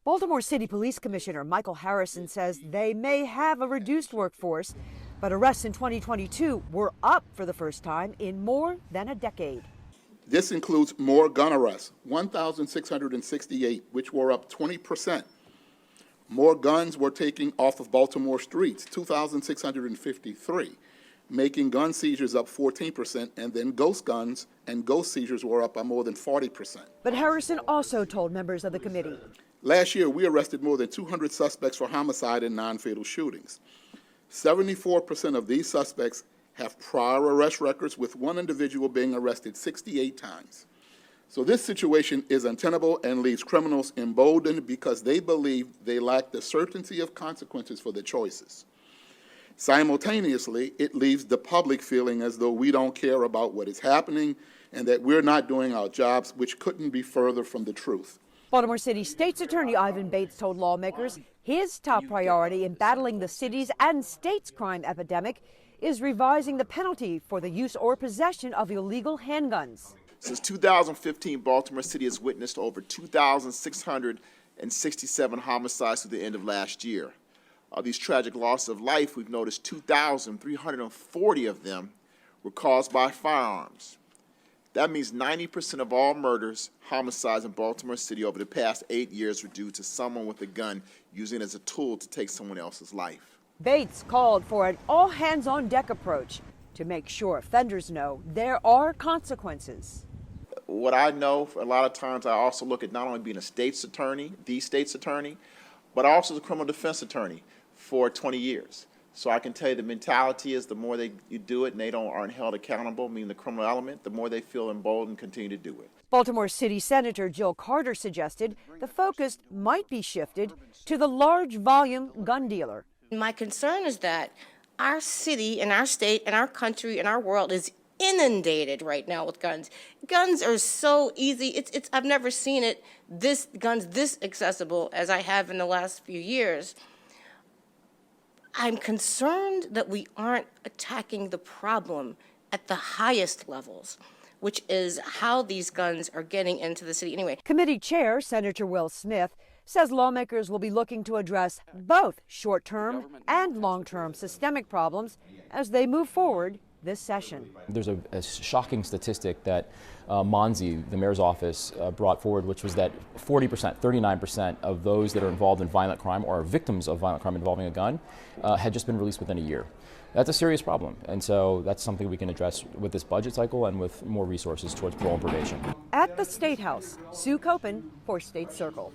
Baltimore City Police Commissioner Michael Harrison says they may have a reduced workforce, but arrests in 2022 were up for the first time in more than a decade. This includes more gun arrests, 1,668, which were up 20%. More guns were taken off of Baltimore streets, 2,653, making gun seizures up 14%, and then ghost guns and ghost seizures were up by more than 40%. But Harrison also told members of the committee. Last year, we arrested more than 200 suspects for homicide and non-fatal shootings. 74% of these suspects have prior arrest records, with one individual being arrested 68 times. So this situation is untenable and leaves criminals emboldened because they believe they lack the certainty of consequences for their choices. Simultaneously, it leaves the public feeling as though we don't care about what is happening and that we're not doing our jobs, which couldn't be further from the truth. Baltimore City State's Attorney Ivan Bates told lawmakers his top priority in battling the city's and state's crime epidemic is revising the penalty for the use or possession of illegal handguns. Since 2015, Baltimore City has witnessed over 2,667 homicides through the end of last year. Of these tragic losses of life, we've noticed 2,340 of them were caused by firearms. That means 90% of all murders, homicides in Baltimore City over the past 8 years were due to someone with a gun using it as a tool to take someone else's life. Bates called for an all-hands-on-deck approach to make sure offenders know there are consequences. What I know, a lot of times I also look at not only being a state's attorney, the state's attorney, but also the criminal defense attorney for 20 years. So I can tell you the mentality is the more you do it and they aren't held accountable, meaning the criminal element, the more they feel emboldened and continue to do it. Baltimore City Senator Jill Carter suggested the focus might be shifted to the large volume gun dealer. My concern is that our city and our state and our country and our world is inundated right now with guns. Guns are so easy. I've never seen guns this accessible as I have in the last few years. I'm concerned that we aren't attacking the problem at the highest levels, which is how these guns are getting into the city anyway. Committee Chair Senator Will Smith says lawmakers will be looking to address both short-term and long-term systemic problems as they move forward this session. There's a shocking statistic that Monzi, the mayor's office, brought forward, which was that 40%, 39% of those that are involved in violent crime or are victims of violent crime involving a gun had just been released within a year. That's a serious problem, and so that's something we can address with this budget cycle and with more resources towards parole and probation. At the State House, Sue Copen for State Circle.